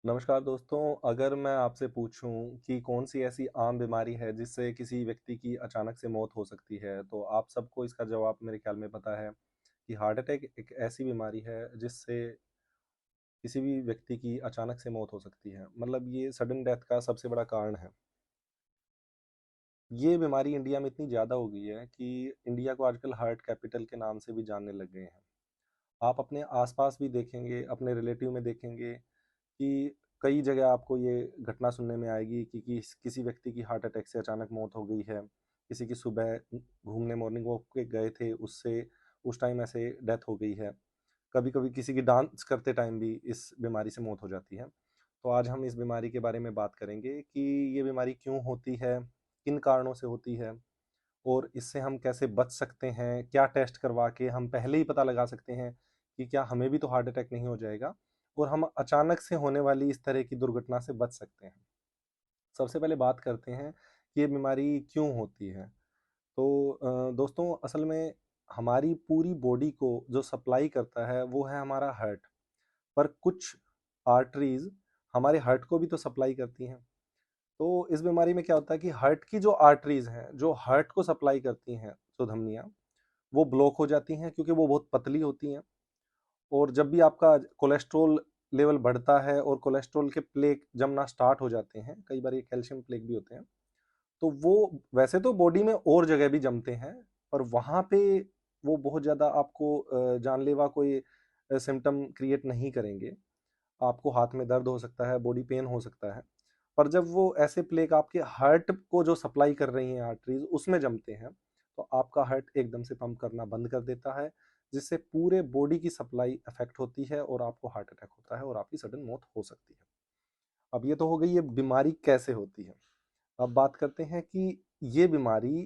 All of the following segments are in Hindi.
नमस्कार दोस्तों, अगर मैं आपसे पूछूं कि कौन सी ऐसी आम बीमारी है जिससे किसी व्यक्ति की अचानक से मौत हो सकती है, तो आप सबको इसका जवाब मेरे ख्याल में पता है कि हार्ट अटैक एक ऐसी बीमारी है जिससे किसी भी व्यक्ति की अचानक से मौत हो सकती है। मतलब ये सडन डेथ का सबसे बड़ा कारण है। ये बीमारी इंडिया में इतनी ज़्यादा हो गई है कि इंडिया को आजकल हार्ट कैपिटल के नाम से भी जानने लग गए हैं। आप अपने आसपास भी देखेंगे, अपने रिलेटिव में देखेंगे कि कई जगह आपको ये घटना सुनने में आएगी कि किसी व्यक्ति की हार्ट अटैक से अचानक मौत हो गई है। किसी की सुबह घूमने मॉर्निंग वॉक पे गए थे, उससे उस टाइम ऐसे डेथ हो गई है। कभी कभी किसी की डांस करते टाइम भी इस बीमारी से मौत हो जाती है। तो आज हम इस बीमारी के बारे में बात करेंगे कि ये बीमारी क्यों होती है, किन कारणों से होती है, और इससे हम कैसे बच सकते हैं। क्या टेस्ट करवा के हम पहले ही पता लगा सकते हैं कि क्या हमें भी तो हार्ट अटैक नहीं हो जाएगा, और हम अचानक से होने वाली इस तरह की दुर्घटना से बच सकते हैं। सबसे पहले बात करते हैं कि ये बीमारी क्यों होती है। तो दोस्तों, असल में हमारी पूरी बॉडी को जो सप्लाई करता है वो है हमारा हार्ट। पर कुछ आर्टरीज हमारे हार्ट को भी तो सप्लाई करती हैं। तो इस बीमारी में क्या होता है कि हार्ट की जो आर्टरीज हैं, जो हार्ट को सप्लाई करती हैं, जो धमनियाँ, वो ब्लॉक हो जाती हैं क्योंकि वो बहुत पतली होती हैं। और जब भी आपका कोलेस्ट्रॉल लेवल बढ़ता है और कोलेस्ट्रॉल के प्लेक जमना स्टार्ट हो जाते हैं, कई बार ये कैल्शियम प्लेक भी होते हैं, तो वो वैसे तो बॉडी में और जगह भी जमते हैं, पर वहाँ पे वो बहुत ज़्यादा आपको जानलेवा कोई सिम्टम क्रिएट नहीं करेंगे। आपको हाथ में दर्द हो सकता है, बॉडी पेन हो सकता है। पर जब वो ऐसे प्लेक आपके हार्ट को जो सप्लाई कर रही हैं आर्टरीज उसमें जमते हैं, तो आपका हार्ट एकदम से पंप करना बंद कर देता है, जिससे पूरे बॉडी की सप्लाई अफेक्ट होती है और आपको हार्ट अटैक होता है और आपकी सडन मौत हो सकती है। अब ये तो हो गई ये बीमारी कैसे होती है। अब बात करते हैं कि ये बीमारी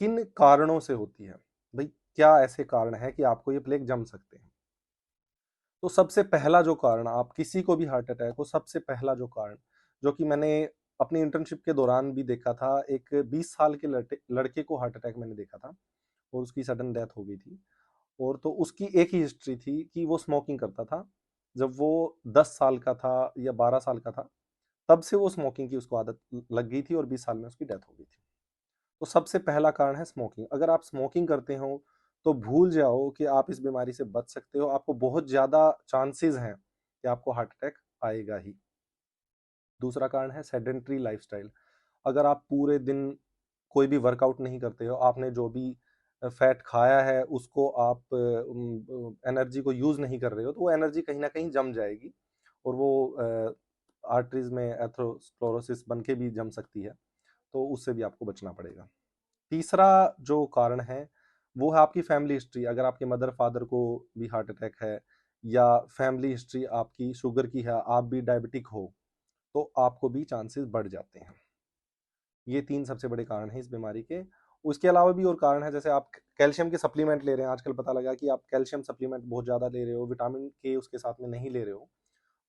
किन कारणों से होती है। भाई, क्या ऐसे कारण है कि आपको ये प्लेग जम सकते हैं। तो सबसे पहला जो कारण, आप किसी को भी हार्ट अटैक हो, सबसे पहला जो कारण, जो कि मैंने अपनी इंटर्नशिप के दौरान भी देखा था, एक 20 साल के लड़के को हार्ट अटैक मैंने देखा था और उसकी सडन डेथ हो गई थी। और तो उसकी एक ही हिस्ट्री थी कि वो स्मोकिंग करता था। जब वो 10 साल का था या 12 साल का था, तब से वो स्मोकिंग की उसको आदत लग गई थी और 20 साल में उसकी डेथ हो गई थी। तो सबसे पहला कारण है स्मोकिंग। अगर आप स्मोकिंग करते हो तो भूल जाओ कि आप इस बीमारी से बच सकते हो। आपको बहुत ज़्यादा चांसेस हैं कि आपको हार्ट अटैक आएगा ही। दूसरा कारण है सेडेंट्री लाइफस्टाइल। अगर आप पूरे दिन कोई भी वर्कआउट नहीं करते हो, आपने जो भी फैट खाया है उसको आप एनर्जी को यूज़ नहीं कर रहे हो, तो वो एनर्जी कहीं ना कहीं जम जाएगी और वो आर्टरीज में एथरोस्क्लेरोसिस बन के भी जम सकती है। तो उससे भी आपको बचना पड़ेगा। तीसरा जो कारण है वो है आपकी फैमिली हिस्ट्री। अगर आपके मदर फादर को भी हार्ट अटैक है, या फैमिली हिस्ट्री आपकी शुगर की है, आप भी डायबिटिक हो, तो आपको भी चांसेस बढ़ जाते हैं। ये तीन सबसे बड़े कारण हैं इस बीमारी के। उसके अलावा भी और कारण है, जैसे आप कैल्शियम के सप्लीमेंट ले रहे हैं। आजकल पता लगा कि आप कैल्शियम सप्लीमेंट बहुत ज़्यादा ले रहे हो, विटामिन के उसके साथ में नहीं ले रहे हो,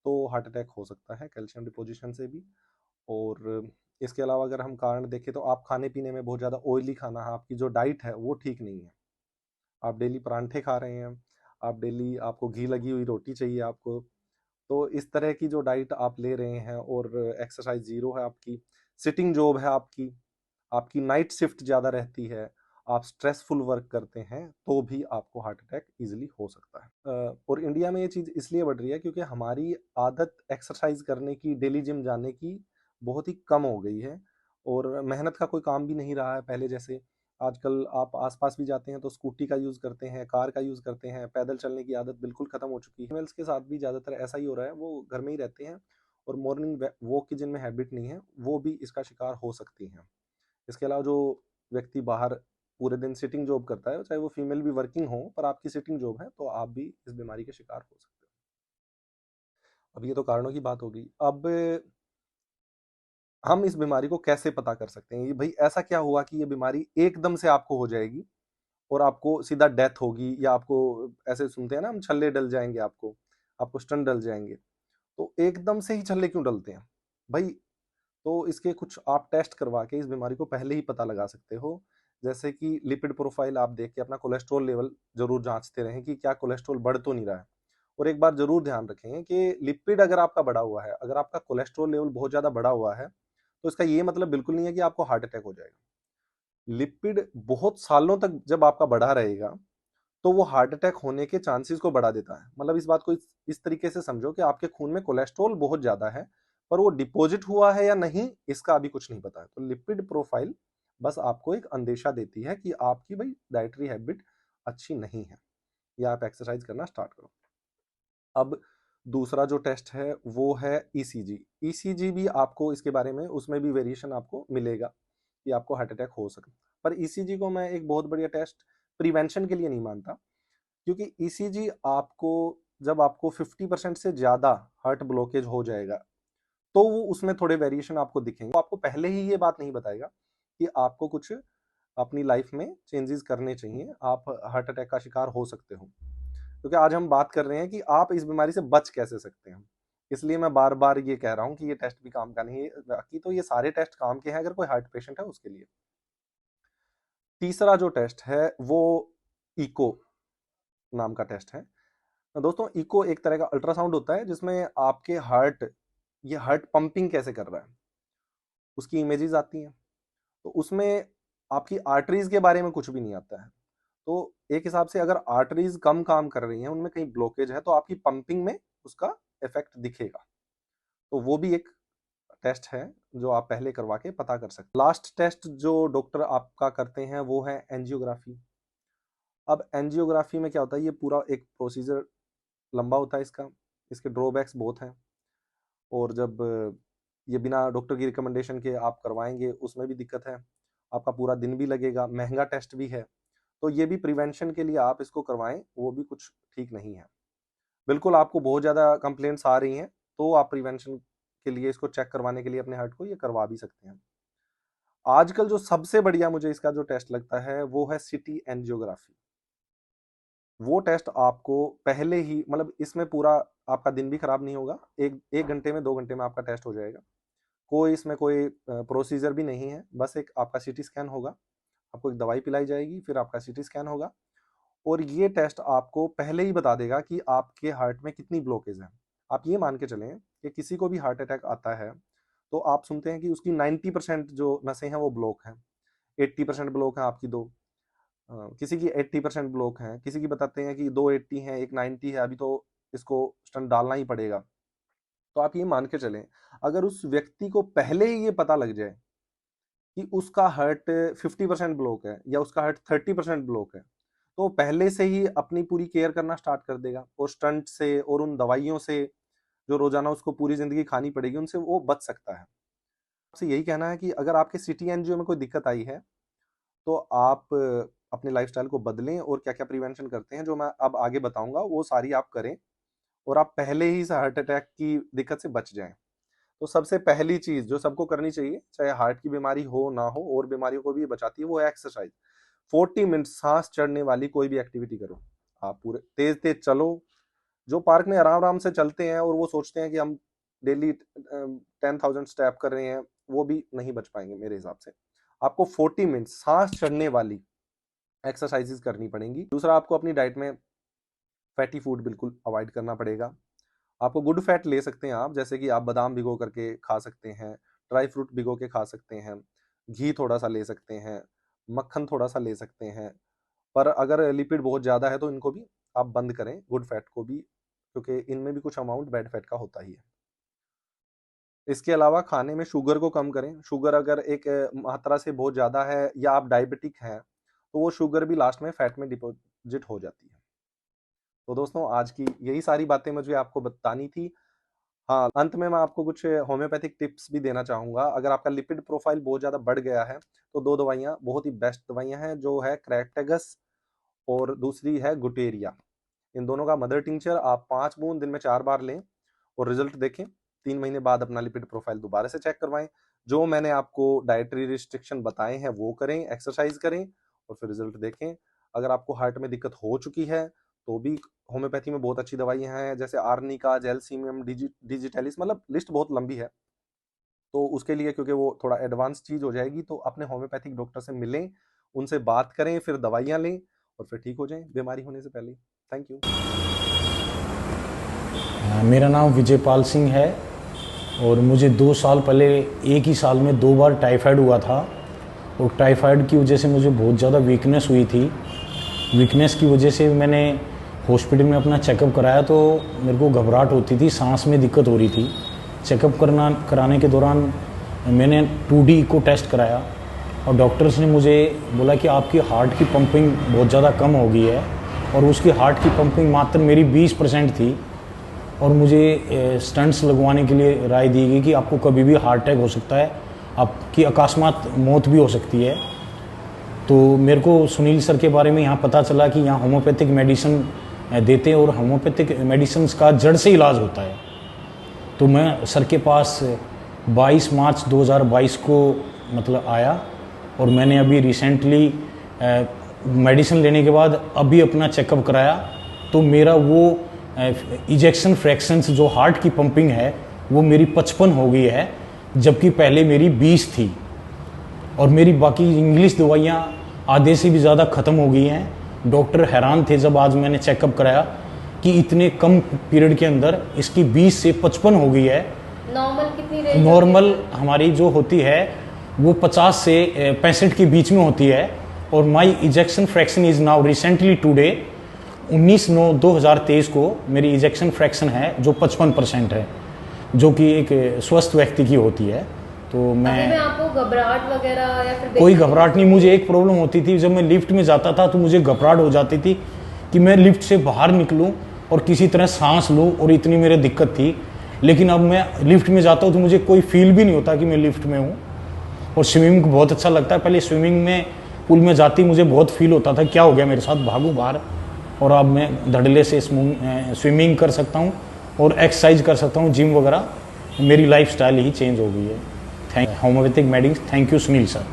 तो हार्ट अटैक हो सकता है कैल्शियम डिपोजिशन से भी। और इसके अलावा अगर हम कारण देखें तो आप खाने पीने में बहुत ज़्यादा ऑयली खाना है, आपकी जो डाइट है वो ठीक नहीं है। आप डेली परांठे खा रहे हैं, आप डेली, आपको घी लगी हुई रोटी चाहिए आपको। तो इस तरह की जो डाइट आप ले रहे हैं, और एक्सरसाइज जीरो है आपकी, सिटिंग जॉब है आपकी, आपकी नाइट शिफ्ट ज़्यादा रहती है, आप स्ट्रेसफुल वर्क करते हैं, तो भी आपको हार्ट अटैक इजीली हो सकता है। और इंडिया में ये चीज़ इसलिए बढ़ रही है क्योंकि हमारी आदत एक्सरसाइज करने की, डेली जिम जाने की बहुत ही कम हो गई है, और मेहनत का कोई काम भी नहीं रहा है पहले जैसे। आजकल आप आसपास भी जाते हैं तो स्कूटी का यूज़ करते हैं, कार का यूज़ करते हैं, पैदल चलने की आदत बिल्कुल ख़त्म हो चुकी है। फीमेल्स के साथ भी ज़्यादातर ऐसा ही हो रहा है, वो घर में ही रहते हैं और मॉर्निंग वॉक की जिनमें हैबिट नहीं है, वो भी इसका शिकार हो सकती हैं। इसके अलावा जो व्यक्ति बाहर पूरे दिन सिटिंग जॉब करता है, चाहे वो फीमेल भी वर्किंग हो, पर आपकी सिटिंग जॉब है, तो आप भी इस बीमारी के शिकार हो सकते हो। अब ये तो कारणों की बात होगी। अब हम इस बीमारी को कैसे पता कर सकते हैं? ये भाई ऐसा क्या हुआ कि ये बीमारी एकदम से आपको हो जाएगी और आपको सीधा डेथ होगी, या आपको, ऐसे सुनते हैं ना हम, छल्ले डल जाएंगे, आपको स्टंट डल जाएंगे। तो एकदम से ही छल्ले क्यों डलते हैं भाई? तो इसके कुछ आप टेस्ट करवा के इस बीमारी को पहले ही पता लगा सकते हो। जैसे कि लिपिड प्रोफाइल आप देख के अपना कोलेस्ट्रॉल लेवल जरूर जांचते रहें कि क्या कोलेस्ट्रॉल बढ़ तो नहीं रहा है। और एक बार जरूर ध्यान रखें कि लिपिड अगर आपका बढ़ा हुआ है, अगर आपका कोलेस्ट्रॉल लेवल बहुत ज्यादा बढ़ा हुआ है, तो इसका ये मतलब बिल्कुल नहीं है कि आपको हार्ट अटैक हो जाएगा। लिपिड बहुत सालों तक जब आपका बढ़ा रहेगा, तो वो हार्ट अटैक होने के चांसेस को बढ़ा देता है। मतलब इस बात को इस तरीके से समझो कि आपके खून में कोलेस्ट्रॉल बहुत ज्यादा है, पर वो डिपॉजिट हुआ है या नहीं, इसका अभी कुछ नहीं पता है। तो लिपिड प्रोफाइल बस आपको एक अंदेशा देती है कि आपकी भाई डाइटरी हैबिट अच्छी नहीं है, या आप एक्सरसाइज करना स्टार्ट करो। अब दूसरा जो टेस्ट है वो है ईसीजी। ईसीजी भी आपको इसके बारे में, उसमें भी वेरिएशन आपको मिलेगा कि आपको हार्ट अटैक हो सकता है। पर ईसीजी को मैं एक बहुत बढ़िया टेस्ट प्रिवेंशन के लिए नहीं मानता, क्योंकि ईसीजी आपको, जब आपको 50% से ज्यादा हार्ट ब्लॉकेज हो जाएगा, तो वो उसमें थोड़े वेरिएशन आपको दिखेंगे। तो आपको पहले ही ये बात नहीं बताएगा कि आपको कुछ अपनी लाइफ में चेंजेस करने चाहिए, आप हार्ट अटैक का शिकार हो सकते हो। क्योंकि आज हम बात कर रहे हैं कि आप इस बीमारी से बच कैसे सकते हैं, इसलिए मैं बार बार ये कह रहा हूं कि ये टेस्ट भी काम का नहीं है। बाकी तो ये सारे टेस्ट काम के हैं अगर कोई हार्ट पेशेंट है उसके लिए। तीसरा जो टेस्ट है वो इको नाम का टेस्ट है। दोस्तों, इको एक तरह का अल्ट्रासाउंड होता है जिसमें आपके हार्ट, ये हार्ट पंपिंग कैसे कर रहा है उसकी इमेजेस आती हैं। तो उसमें आपकी आर्टरीज के बारे में कुछ भी नहीं आता है। तो एक हिसाब से अगर आर्टरीज कम काम कर रही हैं, उनमें कहीं ब्लॉकेज है, तो आपकी पंपिंग में उसका इफेक्ट दिखेगा। तो वो भी एक टेस्ट है जो आप पहले करवा के पता कर सकते हैं। लास्ट टेस्ट जो डॉक्टर आपका करते हैं वो है एंजियोग्राफी। अब एंजियोग्राफी में क्या होता है, ये पूरा एक प्रोसीजर लंबा होता है, इसके ड्रॉबैक्स बहुत हैं। और जब ये बिना डॉक्टर की रिकमेंडेशन के आप करवाएंगे उसमें भी दिक्कत है, आपका पूरा दिन भी लगेगा, महंगा टेस्ट भी है। तो ये भी प्रिवेंशन के लिए आप इसको करवाएं, वो भी कुछ ठीक नहीं है। बिल्कुल आपको बहुत ज़्यादा कंप्लेंट्स आ रही हैं, तो आप प्रिवेंशन के लिए इसको चेक करवाने के लिए अपने हार्ट को ये करवा भी सकते हैं। आजकल जो सबसे बढ़िया मुझे इसका जो टेस्ट लगता है वो है सिटी एंजियोग्राफी। वो टेस्ट आपको पहले ही, मतलब इसमें पूरा आपका दिन भी खराब नहीं होगा, एक घंटे में 2 घंटे में आपका टेस्ट हो जाएगा। कोई इसमें कोई प्रोसीजर भी नहीं है, बस एक आपका सीटी स्कैन होगा, आपको एक दवाई पिलाई जाएगी, फिर आपका सीटी स्कैन होगा, और ये टेस्ट आपको पहले ही बता देगा कि आपके हार्ट में कितनी ब्लॉकेज है। आप ये मान के चलें कि किसी को भी हार्ट अटैक आता है तो आप सुनते हैं कि उसकी 90% जो नसें हैं वो ब्लॉक हैं, 80% ब्लॉक है आपकी दो, किसी की 80% ब्लॉक है, किसी की बताते हैं कि दो 80 है, एक 90 है, अभी तो इसको स्टंट डालना ही पड़ेगा। तो आप ये मान के चलें, अगर उस व्यक्ति को पहले ही ये पता लग जाए कि उसका हार्ट 50% ब्लॉक है या उसका हार्ट 30% ब्लॉक है, तो पहले से ही अपनी पूरी केयर करना स्टार्ट कर देगा, और स्टंट से और उन दवाइयों से जो रोजाना उसको पूरी जिंदगी खानी पड़ेगी, उनसे वो बच सकता है। आपसे यही कहना है कि अगर आपके सिटी एनजीओ में कोई दिक्कत आई है, तो आप अपने लाइफस्टाइल को बदलें, और क्या क्या प्रिवेंशन करते हैं जो मैं अब आगे बताऊंगा वो सारी आप करें, और आप पहले ही हार्ट अटैक की दिक्कत से बच जाएं। तो सबसे पहली चीज जो सबको करनी चाहिए, चाहे हार्ट की बीमारी हो ना हो, और बीमारियों को भी बचाती है, वो है एक्सरसाइज। 40 मिनट सांस चढ़ने वाली कोई भी एक्टिविटी करो। आप पूरे तेज तेज चलो। जो पार्क में आराम आराम से चलते हैं और वो सोचते हैं कि हम डेली 10,000 स्टेप कर रहे हैं, वो भी नहीं बच पाएंगे मेरे हिसाब से। आपको 40 मिनट सांस चढ़ने वाली एक्सरसाइजेस करनी पड़ेंगी। दूसरा, आपको अपनी डाइट में फैटी फूड बिल्कुल अवॉइड करना पड़ेगा। आपको गुड फैट ले सकते हैं आप, जैसे कि आप बादाम भिगो करके खा सकते हैं, ड्राई फ्रूट भिगो के खा सकते हैं, घी थोड़ा सा ले सकते हैं, मक्खन थोड़ा सा ले सकते हैं। पर अगर लिपिड बहुत ज़्यादा है तो इनको भी आप बंद करें, गुड फैट को भी, क्योंकि इनमें भी कुछ अमाउंट बैड फैट का होता ही है। इसके अलावा खाने में शुगर को कम करें। शुगर अगर एक मात्रा से बहुत ज़्यादा है या आप डायबिटिक हैं, तो वो शुगर भी लास्ट में फैट में डिपॉजिट हो जाती है। तो दोस्तों, आज की यही सारी बातें मुझे आपको बतानी थी। हाँ, अंत में मैं आपको कुछ होम्योपैथिक टिप्स भी देना चाहूँगा। अगर आपका लिपिड प्रोफाइल बहुत ज़्यादा बढ़ गया है, तो 2 दवाइयाँ बहुत ही बेस्ट दवाइयाँ हैं, जो है क्रैप्टेगस और दूसरी है गुटेरिया। इन दोनों का मदर टिंचर आप 5 बूंद दिन में 4 बार लें, और रिजल्ट देखें। 3 महीने बाद अपना लिपिड प्रोफाइल दोबारा से चेक करवाएं। जो मैंने आपको डाइटरी रिस्ट्रिक्शन बताए हैं वो करें, एक्सरसाइज करें, और फिर रिजल्ट देखें। अगर आपको हार्ट में दिक्कत हो चुकी है, तो भी होम्योपैथी में बहुत अच्छी दवाइयाँ हैं, जैसे आर्निका, जेलसीमियम, डिजिटेलिस, मतलब लिस्ट बहुत लंबी है। तो उसके लिए, क्योंकि वो थोड़ा एडवांस चीज हो जाएगी, तो अपने होम्योपैथिक डॉक्टर से मिलें, उनसे बात करें, फिर दवाइयाँ लें, और फिर ठीक हो जाएं बीमारी होने से पहले। Thank you. मेरा नाम विजयपाल सिंह है और मुझे 2 साल पहले एक ही साल में 2 बार टाइफाइड हुआ था और टाइफाइड की वजह से मुझे बहुत ज़्यादा वीकनेस हुई थी। वीकनेस की वजह से मैंने हॉस्पिटल में अपना चेकअप कराया तो मेरे को घबराहट होती थी, सांस में दिक्कत हो रही थी। चेकअप कराने के दौरान मैंने 2D इको टेस्ट कराया और डॉक्टर्स ने मुझे बोला कि आपकी हार्ट की पंपिंग बहुत ज़्यादा कम हो गई है और उसकी हार्ट की पंपिंग मात्र मेरी 20% थी और मुझे स्टंट्स लगवाने के लिए राय दी गई कि आपको कभी भी हार्ट अटैक हो सकता है, आपकी अकस्मात मौत भी हो सकती है। तो मेरे को सुनील सर के बारे में यहाँ पता चला कि यहाँ होम्योपैथिक मेडिसिन देते हैं और होम्योपैथिक मेडिसिन का जड़ से इलाज होता है। तो मैं सर के पास 22 मार्च 2022 को मतलब आया और मैंने अभी रिसेंटली मेडिसिन लेने के बाद अभी अपना चेकअप कराया तो मेरा वो इजेक्शन फ्रैक्शंस जो हार्ट की पंपिंग है वो मेरी 55 हो गई है, जबकि पहले मेरी 20 थी और मेरी बाकी इंग्लिश दवाइयाँ आधे से भी ज़्यादा ख़त्म हो गई हैं। डॉक्टर हैरान थे जब आज मैंने चेकअप कराया कि इतने कम पीरियड के अंदर इसकी 20 से 55 हो गई है। नॉर्मल कितनी रेंज? नॉर्मल हमारी जो होती है वो 50 से 65 के बीच में होती है और my ejection fraction is now recently today 19/9/2023 को मेरी इजेक्शन फ्रैक्शन है जो 55% है, जो कि एक स्वस्थ व्यक्ति की होती है। तो मैं आपको घबराहट वगैरह या फिर कोई घबराहट नहीं। मुझे एक प्रॉब्लम होती थी, जब मैं लिफ्ट में जाता था तो मुझे घबराहट हो जाती थी कि मैं लिफ्ट से बाहर निकलूं और किसी तरह सांस लूं और इतनी मेरे दिक्कत थी। लेकिन अब मैं लिफ्ट में जाता हूं तो मुझे कोई फील भी नहीं होता कि मैं लिफ्ट में हूँ। और स्विमिंग बहुत अच्छा लगता है। पहले स्विमिंग में पूल में जाती मुझे बहुत फील होता था क्या हो गया मेरे साथ, भागूं बाहर, और अब मैं धड़ल्ले से स्विमिंग कर सकता हूँ और एक्सरसाइज कर सकता हूँ, जिम वगैरह। मेरी लाइफ स्टाइल ही चेंज हो गई है। Homeopathic medicine. Thank you Sunil sir.